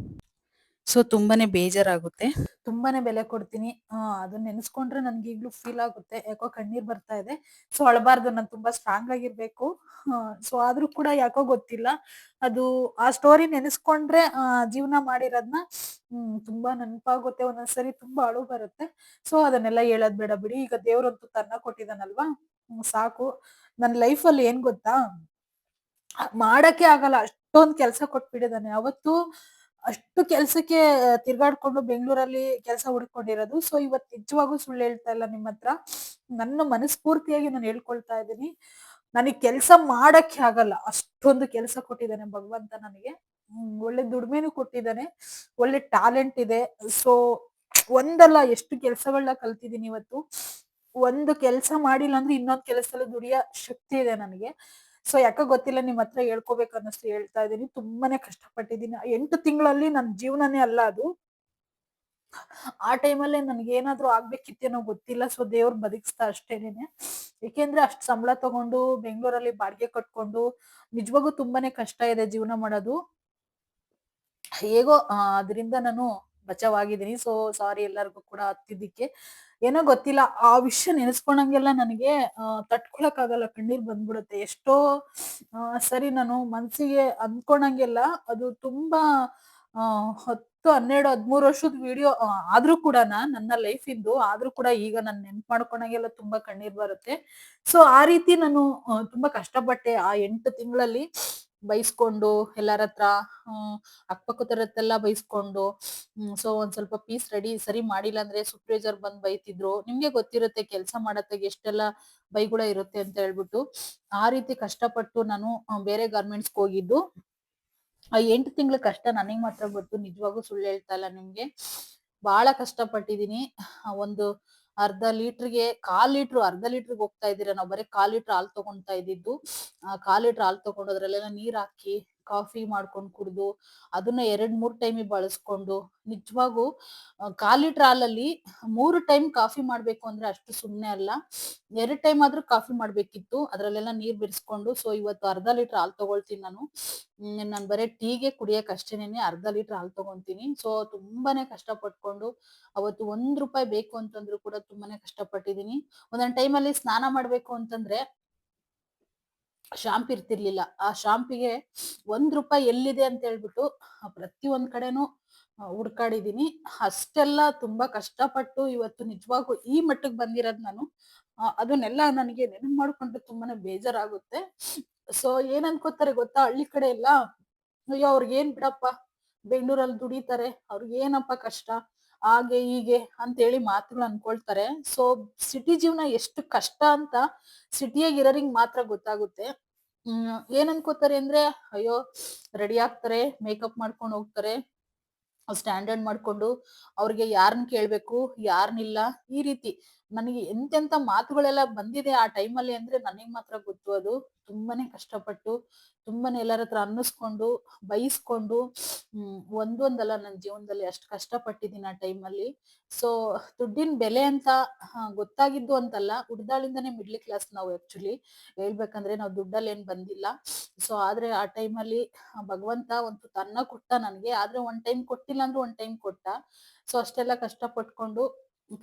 ಸೊ ತುಂಬಾನೇ ಬೇಜಾರಾಗುತ್ತೆ. ತುಂಬಾನೇ ಬೆಲೆ ಕೊಡ್ತೀನಿ. ಅದನ್ನ ನೆನೆಸ್ಕೊಂಡ್ರೆ ನನ್ಗೆ ಈಗ್ಲೂ ಫೀಲ್ ಆಗುತ್ತೆ. ಯಾಕೋ ಕಣ್ಣೀರ್ ಬರ್ತಾ ಇದೆ. ಸೊ ಅಳಬಾರ್ದು, ನಾನು ತುಂಬಾ ಸ್ಟ್ರಾಂಗ್ ಆಗಿರ್ಬೇಕು. ಸೊ ಆದ್ರೂ ಕೂಡ ಯಾಕೋ ಗೊತ್ತಿಲ್ಲ. ಅದು ಆ ಸ್ಟೋರಿ ನೆನೆಸ್ಕೊಂಡ್ರೆ ಜೀವನ ಮಾಡಿರೋದ್ನ ತುಂಬಾ ನೆನಪಾಗುತ್ತೆ. ಒಂದೊಂದ್ಸರಿ ತುಂಬಾ ಅಳು ಬರುತ್ತೆ. ಸೊ ಅದನ್ನೆಲ್ಲ ಹೇಳೋದ್ ಬೇಡ ಬಿಡಿ. ಈಗ ದೇವ್ರಂತೂ ತನ್ನ ಕೊಟ್ಟಿದಾನಲ್ವಾ, ಸಾಕು. ನನ್ ಲೈಫಲ್ಲಿ ಏನ್ ಗೊತ್ತಾ? ಮಾಡಕ್ಕೆ ಆಗಲ್ಲ ಅಷ್ಟೊಂದ್ ಕೆಲ್ಸ ಕೊಟ್ಬಿಟ್ಟಿದಾನೆ. ಅವತ್ತು ಅಷ್ಟು ಕೆಲ್ಸಕ್ಕೆ ತಿರ್ಗಾಡ್ಕೊಂಡು ಬೆಂಗಳೂರಲ್ಲಿ ಕೆಲ್ಸ ಹುಡುಕೊಂಡಿರೋದು. ಸೊ ಇವತ್ತು ನಿಜವಾಗೂ ಸುಳ್ಳು ಹೇಳ್ತಾ ಇಲ್ಲ ನಿಮ್ ಹತ್ರ. ನನ್ನ ಮನಸ್ಫೂರ್ತಿಯಾಗಿ ನಾನು ಹೇಳ್ಕೊಳ್ತಾ ಇದ್ದೀನಿ. ನನಗ್ ಕೆಲ್ಸ ಮಾಡಕ್ಕೆ ಆಗಲ್ಲ. ಅಷ್ಟೊಂದು ಕೆಲ್ಸ ಕೊಟ್ಟಿದ್ದಾನೆ ಭಗವಂತ ನನಗೆ. ಒಳ್ಳೆ ದುಡಿಮೆನೂ ಕೊಟ್ಟಿದ್ದಾನೆ. ಒಳ್ಳೆ ಟ್ಯಾಲೆಂಟ್ ಇದೆ. ಸೊ ಒಂದಲ್ಲ ಎಷ್ಟು ಕೆಲ್ಸಗಳನ್ನ ಕಲ್ತಿದ್ದೀನಿ ಇವತ್ತು. ಒಂದು ಕೆಲ್ಸ ಮಾಡಿಲ್ಲ ಅಂದ್ರೆ ಇನ್ನೊಂದ್ ಕೆಲಸದಲ್ಲಿ ದುಡಿಯೋ ಶಕ್ತಿ ಇದೆ ನನಗೆ. ಸೊ ಯಾಕೋ ಗೊತ್ತಿಲ್ಲ, ನಿಮ್ ಹತ್ರ ಹೇಳ್ಕೋಬೇಕು ಅನ್ನಿಸ್ತು ಹೇಳ್ತಾ ಇದೀನಿ. ತುಂಬಾನೇ ಕಷ್ಟಪಟ್ಟಿದ್ದೀನಿ. 8 ತಿಂಗಳಲ್ಲಿ ನನ್ ಜೀವನನೇ ಅಲ್ಲ ಅದು. ಆ ಟೈಮಲ್ಲೇ ನನ್ಗೇನಾದ್ರೂ ಆಗ್ಬೇಕಿತ್ತೇನೋ ಗೊತ್ತಿಲ್ಲ. ಸೊ ದೇವ್ರು ಬದುಕಿಸ್ದ ಅಷ್ಟೇನೇನೆ. ಏಕೆಂದ್ರೆ ಅಷ್ಟ್ ಸಂಬಳ ತಗೊಂಡು ಬೆಂಗಳೂರಲ್ಲಿ ಬಾಡಿಗೆ ಕಟ್ಕೊಂಡು ನಿಜವಾಗೂ ತುಂಬಾನೇ ಕಷ್ಟ ಇದೆ ಜೀವನ ಮಾಡೋದು. ಹೇಗೋ ಅದರಿಂದ ನಾನು ಬಚಾವಾಗಿದ್ದೀನಿ. ಸೊ ಸಾರಿ ಎಲ್ಲರಿಗೂ ಕೂಡ ಹತ್ತಿದ್ದಕ್ಕೆ. ಏನೋ ಗೊತ್ತಿಲ್ಲ, ಆ ವಿಷಯ ನೆನೆಸ್ಕೊಂಡಂಗೆಲ್ಲ ನನಗೆ ತಡ್ಕೊಳಕ್ಕಾಗಲ್ಲ, ಕಣ್ಣೀರ್ ಬಂದ್ಬಿಡುತ್ತೆ. ಎಷ್ಟೋ ಸರಿ ನಾನು ಮನ್ಸಿಗೆ ಅಂದ್ಕೊಂಡಂಗೆಲ್ಲ ಅದು ತುಂಬಾ 10, 12, 13 ವರ್ಷದ ವಿಡಿಯೋ ಆದ್ರೂ ಕೂಡನ ನನ್ನ ಲೈಫಿಂದು ಆದ್ರೂ ಕೂಡ ಈಗ ನಾನ್ ನೆನ್ಪ್ ಮಾಡ್ಕೊಂಡಾಗೆಲ್ಲ ತುಂಬಾ ಕಣ್ಣೀರ್ ಬರುತ್ತೆ. ಸೊ ಆ ರೀತಿ ನಾನು ತುಂಬಾ ಕಷ್ಟಪಟ್ಟೆ ಆ 8 ತಿಂಗಳಲ್ಲಿ. ಬೈಸ್ಕೊಂಡು ಎಲ್ಲಾರತ್ರ, ಹ್ಮ್ ಅಕ್ಕಪಕ್ಕದವ್ರತ್ತೆಲ್ಲ ಬೈಸ್ಕೊಂಡು, ಸೊ ಒಂದ್ ಸ್ವಲ್ಪ ಪೀಸ್ ಸರಿ ಮಾಡಿಲ್ಲ ಅಂದ್ರೆ ಸೂಪರ್ವೈಸರ್ ಬಂದ್ ಬೈತಿದ್ರು. ನಿಮ್ಗೆ ಗೊತ್ತಿರುತ್ತೆ ಕೆಲ್ಸ ಮಾಡತ್ತಾಗ ಎಷ್ಟೆಲ್ಲ ಬೈಗುಳ ಇರುತ್ತೆ ಅಂತ ಹೇಳ್ಬಿಟ್ಟು. ಆ ರೀತಿ ಕಷ್ಟಪಟ್ಟು ನಾನು ಬೇರೆ ಗಾರ್ಮೆಂಟ್ಸ್‌ಗೆ ಹೋಗಿದ್ದು. ಆ 8 ತಿಂಗಳ ಕಷ್ಟ ನನಗ್ ಮಾತ್ರ ಗೊತ್ತು. ನಿಜವಾಗೂ ಸುಳ್ಳು ಹೇಳ್ತಾ ಇಲ್ಲ ನಿಮ್ಗೆ. ಬಾಳ ಕಷ್ಟಪಟ್ಟಿದೀನಿ. ಒಂದು ಅರ್ಧ ಲೀಟರ್‌ಗೆ 1/4 ಲೀಟರ್, ಅರ್ಧ ಲೀಟರ್‌ಗೆ ಹೋಗ್ತಾ ಇದ್ದೀರಾ ನಾವು. ಬರೀ 1/4 ಲೀಟರ್ ಹಾಲ್ ತಗೊಂತಾ ಇದ್ದಿದ್ದು. 1/4 ಲೀಟರ್ ಹಾಲ್ ತಗೊಂಡು ಅದ್ರಲ್ಲೆಲ್ಲ ನೀರ್ ಹಾಕಿ ಕಾಫಿ ಮಾಡ್ಕೊಂಡ್ ಕುಡ್ದು, ಅದನ್ನ 2, 3 ಟೈಮಿಗ್ ಬಳಸ್ಕೊಂಡು, ನಿಜವಾಗೂ 1/4 ಲೀಟರ್ ಹಾಲಲ್ಲಿ 3 ಟೈಮ್ ಕಾಫಿ ಮಾಡ್ಬೇಕು ಅಂದ್ರೆ ಅಷ್ಟು ಸುಮ್ನೆ ಅಲ್ಲ. 2 ಟೈಮ್ ಆದ್ರೂ ಕಾಫಿ ಮಾಡ್ಬೇಕಿತ್ತು. ಅದ್ರಲ್ಲೆಲ್ಲ ನೀರ್ ಬೆರೆಸ್ಕೊಂಡು. ಸೊ ಇವತ್ತು ಅರ್ಧ ಲೀಟರ್ ಹಾಲ್ ತಗೊಳ್ತೀನಿ ನಾನು. ನಾನ್ ಬರೇ ಟೀಗೆ ಕುಡಿಯಕ್ ಅಷ್ಟೇನೇನೆ ಅರ್ಧ ಲೀಟರ್ ಹಾಲ್ ತಗೊಂತೀನಿ. ಸೊ ತುಂಬಾನೇ ಕಷ್ಟ ಪಟ್ಕೊಂಡು ಅವತ್ತು ₹1 ಬೇಕು ಅಂತಂದ್ರು ಕೂಡ ತುಂಬಾನೇ ಕಷ್ಟಪಟ್ಟಿದೀನಿ. ಒಂದೊಂದ್ ಟೈಮಲ್ಲಿ ಸ್ನಾನ ಮಾಡ್ಬೇಕು ಅಂತಂದ್ರೆ ಶಾಂಪ್ ಇರ್ತಿರ್ಲಿಲ್ಲ. ಆ ಶಾಂಪಿಗೆ ₹1 ಎಲ್ಲಿದೆ ಅಂತ ಹೇಳ್ಬಿಟ್ಟು ಪ್ರತಿಯೊಂದ್ ಕಡೆನೂ ಹುಡ್ಕಾಡಿದೀನಿ. ಅಷ್ಟೆಲ್ಲ ತುಂಬಾ ಕಷ್ಟಪಟ್ಟು ಇವತ್ತು ನಿಜವಾಗೂ ಈ ಮಟ್ಟಕ್ ಬಂದಿರೋದ್ ನಾನು. ಅದನ್ನೆಲ್ಲ ನನಗೆ ನೆನಪು ಮಾಡ್ಕೊಂಡ್ರೆ ತುಂಬಾನೇ ಬೇಜಾರಾಗುತ್ತೆ. ಸೊ ಏನ್ ಅನ್ಕೋತಾರೆ ಗೊತ್ತಾ? ಹಳ್ಳಿ ಕಡೆ ಎಲ್ಲ, ಅಯ್ಯೋ ಅವ್ರಿಗೇನ್ ಬಿಡಪ್ಪ, ಬೆಂಗಳೂರಲ್ಲಿ ದುಡಿತಾರೆ, ಅವ್ರಿಗೇನಪ್ಪ ಕಷ್ಟ, ಹಾಗೆ ಹೀಗೆ ಅಂತೇಳಿ ಮಾತುಗಳು ಅನ್ಕೊಳ್ತಾರೆ. ಸೊ ಸಿಟಿ ಜೀವನ ಎಷ್ಟು ಕಷ್ಟ ಅಂತ ಸಿಟಿಯಾಗ್ ಇರೋರಿಗ್ ಮಾತ್ರ ಗೊತ್ತಾಗುತ್ತೆ. ಏನ್ ಅನ್ಕೋತಾರೆ ಅಂದ್ರೆ, ಅಯ್ಯೋ ರೆಡಿ ಆಗ್ತಾರೆ, ಮೇಕಪ್ ಮಾಡ್ಕೊಂಡ್ ಹೋಗ್ತಾರೆ, ಸ್ಟ್ಯಾಂಡರ್ಡ್ ಮಾಡ್ಕೊಂಡು, ಅವ್ರಿಗೆ ಯಾರನ್ನ ಕೇಳ್ಬೇಕು, ಯಾರನ್ನಿಲ್ಲ, ಈ ರೀತಿ. ನನಗೆ ಎಂತೆಂತ ಮಾತುಗಳೆಲ್ಲ ಬಂದಿದೆ ಆ ಟೈಮಲ್ಲಿ ಅಂದ್ರೆ ನನಗ್ ಮಾತ್ರ ಗೊತ್ತು ಅದು. ತುಂಬಾನೇ ಕಷ್ಟಪಟ್ಟು, ತುಂಬಾನೇ ಎಲ್ಲರ ಹತ್ರ ಅನ್ನಿಸ್ಕೊಂಡು, ಬೈಸ್ಕೊಂಡು, ಒಂದೊಂದಲ್ಲ ನನ್ನ ಜೀವನದಲ್ಲಿ ಅಷ್ಟು ಕಷ್ಟಪಟ್ಟಿದ್ದೀನಿ ಆ ಟೈಮಲ್ಲಿ. ಸೊ ದುಡ್ಡಿನ ಬೆಲೆ ಅಂತ ಗೊತ್ತಾಗಿದ್ದು ಅಂತಲ್ಲ, ಹುಡ್ದಾಳಿಂದಾನೇ ಮಿಡ್ಲ್ ಕ್ಲಾಸ್ ನಾವು ಆಕ್ಚುಲಿ ಹೇಳ್ಬೇಕಂದ್ರೆ. ನಾವು ದುಡ್ಡಲ್ಲಿ ಏನ್ ಬಂದಿಲ್ಲ. ಸೊ ಆದ್ರೆ ಆ ಟೈಮಲ್ಲಿ ಭಗವಂತ ಒಂದು ತನ್ನ ಕೊಟ್ಟ ನನ್ಗೆ. ಆದ್ರೆ ಒಂದ್ ಟೈಮ್ ಕೊಟ್ಟಿಲ್ಲ ಅಂದ್ರೆ ಒಂದ್ ಟೈಮ್ ಕೊಟ್ಟ. ಸೊ ಅಷ್ಟೆಲ್ಲ ಕಷ್ಟ ಪಟ್ಕೊಂಡು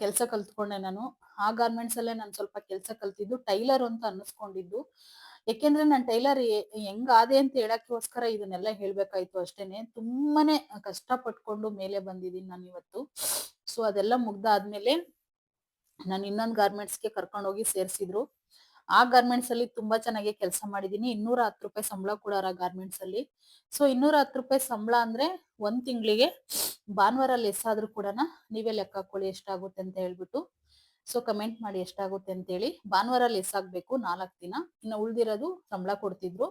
ಕೆಲ್ಸ ಕಲ್ತ್ಕೊಂಡೆ ನಾನು. ಆ ಗಾರ್ಮೆಂಟ್ಸ್ ಅಲ್ಲೇ ನಾನು ಸ್ವಲ್ಪ ಕೆಲ್ಸ ಕಲ್ತಿದ್ದು, ಟೈಲರ್ ಅಂತ ಅನ್ನಿಸ್ಕೊಂಡಿದ್ದು. ಯಾಕೆಂದ್ರೆ ನಾನ್ ಟೈಲರ್ ಹೆಂಗ್ ಆದೆ ಅಂತ ಹೇಳಕ್ಕೋಸ್ಕರ ಇದನ್ನೆಲ್ಲ ಹೇಳ್ಬೇಕಾಯ್ತು ಅಷ್ಟೇನೆ. ತುಂಬಾನೇ ಕಷ್ಟ ಪಟ್ಕೊಂಡು ಮೇಲೆ ಬಂದಿದ್ದೀನಿ ನಾನು ಇವತ್ತು. ಸೊ ಅದೆಲ್ಲ ಮುಗ್ದಾದ್ಮೇಲೆ ನಾನು ಇನ್ನೊಂದ್ ಗಾರ್ಮೆಂಟ್ಸ್‌ಗೆ ಕರ್ಕೊಂಡ್ ಹೋಗಿ ಸೇರ್ಸಿದ್ರು. ಆ ಗಾರ್ಮೆಂಟ್ಸ್ ಅಲ್ಲಿ ತುಂಬಾ ಚೆನ್ನಾಗಿ ಕೆಲಸ ಮಾಡಿದೀನಿ. ₹210 ಸಂಬಳ ಕೊಡೋರು ಆ ಗಾರ್ಮೆಂಟ್ಸ್ ಅಲ್ಲಿ. ಸೊ ₹210 ಸಂಬಳ ಅಂದ್ರೆ ಒಂದ್ ತಿಂಗಳಿಗೆ ಭಾನುವಾರ ಲೆಸ್ ಆದ್ರೂ ಕೂಡನ ನೀವೇ ಲೆಕ್ಕ ಹಾಕೊಳ್ಳಿ ಎಷ್ಟಾಗುತ್ತೆ ಅಂತ ಹೇಳ್ಬಿಟ್ಟು. ಸೊ ಕಮೆಂಟ್ ಮಾಡಿ ಎಷ್ಟಾಗುತ್ತೆ ಅಂತೇಳಿ. ಭಾನುವಾರ ಲೆಸ್ ಆಗ್ಬೇಕು 4 ದಿನ, ಇನ್ನು ಉಳ್ದಿರೋದು ಸಂಬಳ ಕೊಡ್ತಿದ್ರು.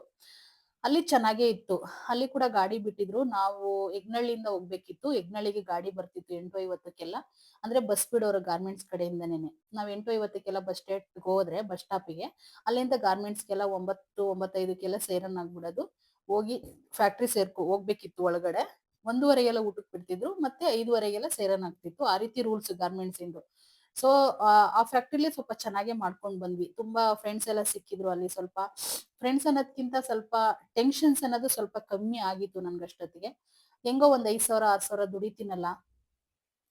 ಅಲ್ಲಿ ಚೆನ್ನಾಗೇ ಇತ್ತು. ಅಲ್ಲಿ ಕೂಡ ಗಾಡಿ ಬಿಟ್ಟಿದ್ರು. ನಾವು ಯಗ್ನಳ್ಳಿಯಿಂದ ಹೋಗ್ಬೇಕಿತ್ತು. ಯಗ್ನಳ್ಳಿಗೆ ಗಾಡಿ ಬರ್ತಿತ್ತು 8:50ಕ್ಕೆಲ್ಲ. ಅಂದ್ರೆ ಬಸ್ ಬಿಡೋರು ಗಾರ್ಮೆಂಟ್ಸ್ ಕಡೆಯಿಂದನೇನೆ. ನಾವ್ 8:50ಕ್ಕೆಲ್ಲ ಬಸ್ ಸ್ಟಾಂಡ್ಗೆ ಹೋದ್ರೆ ಬಸ್ ಸ್ಟಾಪಿಗೆ, ಅಲ್ಲಿಂದ ಗಾರ್ಮೆಂಟ್ಸ್ಗೆಲ್ಲ 9:05ಕ್ಕೆಲ್ಲ ಸೇರನ್ ಆಗ್ಬಿಡೋದು. ಹೋಗಿ ಫ್ಯಾಕ್ಟ್ರಿ ಹೋಗ್ಬೇಕಿತ್ತು ಒಳಗಡೆ. 1:30ಗೆಲ್ಲ ಊಟಕ್ಕೆ ಬಿಡ್ತಿದ್ರು, ಮತ್ತೆ 5:30ಗೆಲ್ಲ ಸೇರನ್ ಆಗ್ತಿತ್ತು. ಆ ರೀತಿ ರೂಲ್ಸ್ ಗಾರ್ಮೆಂಟ್ಸ್ ಇಂದು. ಸೊ ಆ ಫ್ಯಾಕ್ಟ್ರಿಲಿ ಸ್ವಲ್ಪ ಚೆನ್ನಾಗೇ ಮಾಡ್ಕೊಂಡ್ ಬಂದ್ವಿ. ತುಂಬಾ ಫ್ರೆಂಡ್ಸ್ ಎಲ್ಲ ಸಿಕ್ಕಿದ್ರು ಅಲ್ಲಿ. ಸ್ವಲ್ಪ ಫ್ರೆಂಡ್ಸ್ ಅನ್ನೋದ್ಕಿಂತ ಸ್ವಲ್ಪ ಟೆನ್ಷನ್ಸ್ ಅನ್ನೋದು ಸ್ವಲ್ಪ ಕಮ್ಮಿ ಆಗಿತ್ತು ನನ್ಗಷ್ಟೊತ್ತಿಗೆ. ಹೆಂಗೋ ಒಂದ್ 5,000 6,000 ದುಡಿತೀನಲ್ಲ,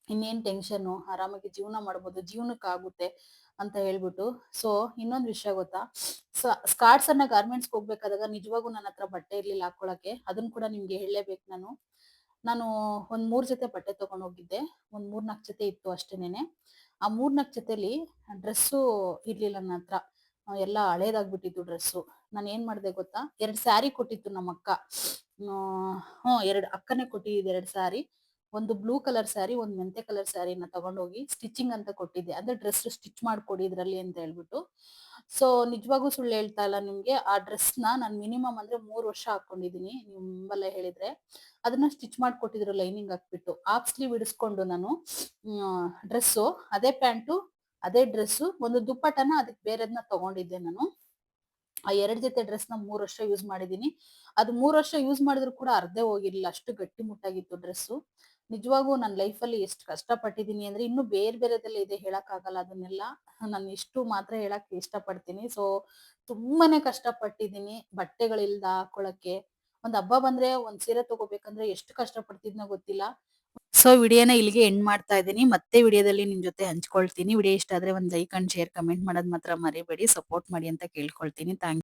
ಇನ್ನೇನ್ ಟೆನ್ಷನ್ನು, ಆರಾಮಾಗಿ ಜೀವನ ಮಾಡ್ಬೋದು, ಜೀವನಕ್ಕೆ ಆಗುತ್ತೆ ಅಂತ ಹೇಳ್ಬಿಟ್ಟು. ಸೊ ಇನ್ನೊಂದ್ ವಿಷಯ ಗೊತ್ತಾ, ಸ್ಕಾರ್ಟ್ಸ್ ಅನ್ನ ಗಾರ್ಮೆಂಟ್ಸ್ಗೆ ಹೋಗ್ಬೇಕಾದಾಗ ನಿಜವಾಗೂ ನನ್ನ ಹತ್ರ ಬಟ್ಟೆ ಇರ್ಲಿಲ್ಲ ಹಾಕೊಳಕ್ಕೆ. ಅದನ್ನ ಕೂಡ ನಿಮ್ಗೆ ಹೇಳಲೇಬೇಕು ನಾನು. ನಾನು ಒಂದ್ 3 ಜೊತೆ ಬಟ್ಟೆ ತಗೊಂಡ್ ಹೋಗಿದ್ದೆ. ಒಂದ್ 3-4 ಜೊತೆ ಇತ್ತು ಅಷ್ಟೇನೇನೆ. ಆ 3-4 ಜೊತೆಲಿ ಡ್ರೆಸ್ಸು ಇರ್ಲಿಲ್ಲ ನನ್ನ ಹತ್ರ. ಎಲ್ಲ ಹಳೇದಾಗ್ಬಿಟ್ಟಿತ್ತು ಡ್ರೆಸ್ಸು. ನಾನು ಏನ್ ಮಾಡ್ದೆ ಗೊತ್ತಾ, 2 ಸ್ಯಾರಿ ಕೊಟ್ಟಿತ್ತು ನಮ್ಮಕ್ಕ. ಹ್ಮ್ 2 ಅಕ್ಕನೇ ಕೊಟ್ಟಿದ್ದು 2 ಸ್ಯಾರಿ. ಒಂದು ಬ್ಲೂ ಕಲರ್ ಸ್ಯಾರಿ, ಒಂದು ಮೆಂತೆ ಕಲರ್ ಸ್ಯಾರಿನ ತಗೊಂಡೋಗಿ ಸ್ಟಿಚಿಂಗ್ ಅಂತ ಕೊಟ್ಟಿದ್ದೆ. ಅಂದ್ರೆ ಡ್ರೆಸ್ ಸ್ಟಿಚ್ ಮಾಡ್ಕೊಡಿ ಇದ್ರಲ್ಲಿ ಅಂತ ಹೇಳ್ಬಿಟ್ಟು. ಸೊ ನಿಜವಾಗೂ ಸುಳ್ಳು ಹೇಳ್ತಾ ಇಲ್ಲ ನಿಮ್ಗೆ. ಆ ಡ್ರೆಸ್ನ ನಾನು ಮಿನಿಮಮ್ ಅಂದ್ರೆ 3 ವರ್ಷ ಹಾಕೊಂಡಿದೀನಿ, ನಿಮ್ಮಲ್ಲೇ ಹೇಳಿದ್ರೆ. ಅದನ್ನ ಸ್ಟಿಚ್ ಮಾಡ್ಕೊಟ್ಟಿದ್ರು ಲೈನಿಂಗ್ ಹಾಕ್ಬಿಟ್ಟು. ಹಾಫ್ ಸ್ಲೀವ್ ಇಡಿಸ್ಕೊಂಡು ನಾನು ಡ್ರೆಸ್ಸು, ಅದೇ ಪ್ಯಾಂಟು, ಅದೇ ಡ್ರೆಸ್ಸು, ಒಂದು ದುಪ್ಪಟ್ಟನ ಅದಕ್ಕೆ ಬೇರೆದ್ನ ತಗೊಂಡಿದ್ದೆ ನಾನು. ಆ 2 ಜೊತೆ ಡ್ರೆಸ್ನ 3 ವರ್ಷ ಯೂಸ್ ಮಾಡಿದೀನಿ. ಅದು 3 ವರ್ಷ ಯೂಸ್ ಮಾಡಿದ್ರು ಕೂಡ ಅರ್ಧೇ ಹೋಗಿರ್ಲಿಲ್ಲ, ಅಷ್ಟು ಗಟ್ಟಿ ಮುಟ್ಟಾಗಿತ್ತು ಡ್ರೆಸ್ಸು. ನಿಜವಾಗೂ ನನ್ನ ಲೈಫಲ್ಲಿ ಎಷ್ಟು ಕಷ್ಟಪಟ್ಟಿದೀನಿ ಅಂದ್ರೆ, ಇನ್ನೂ ಬೇರೆ ಬೇರೆದೆಲ್ಲ ಇದೆ, ಹೇಳಕ್ ಆಗಲ್ಲ ಅದನ್ನೆಲ್ಲ. ನಾನು ಇಷ್ಟು ಮಾತ್ರ ಹೇಳಕ್ ಇಷ್ಟಪಡ್ತೀನಿ. ಸೊ ತುಂಬಾನೇ ಕಷ್ಟಪಟ್ಟಿದೀನಿ ಬಟ್ಟೆಗಳಿಲ್ದ ಹಾಕೊಳಕ್ಕೆ. ಒಂದ್ ಹಬ್ಬ ಬಂದ್ರೆ ಒಂದ್ ಸೀರೆ ತಗೋಬೇಕಂದ್ರೆ ಎಷ್ಟು ಕಷ್ಟಪಡ್ತಿದ್ನೋ ಗೊತ್ತಿಲ್ಲ. ಸೊ ವಿಡಿಯೋನ ಇಲ್ಲಿಗೆ ಎಂಡ್ ಮಾಡ್ತಾ ಇದ್ದೀನಿ. ಮತ್ತೆ ವಿಡಿಯೋದಲ್ಲಿ ನಿಮ್ ಜೊತೆ ಹಂಚ್ಕೊಳ್ತೀನಿ. ವಿಡಿಯೋ ಇಷ್ಟ ಆದ್ರೆ ಒಂದ್ ಲೈಕ್ ಅಂಡ್ ಶೇರ್ ಕಮೆಂಟ್ ಮಾಡೋದ್ ಮಾತ್ರ ಮರಿಬೇಡಿ. ಸಪೋರ್ಟ್ ಮಾಡಿ ಅಂತ ಕೇಳ್ಕೊಳ್ತೀನಿ. ಥ್ಯಾಂಕ್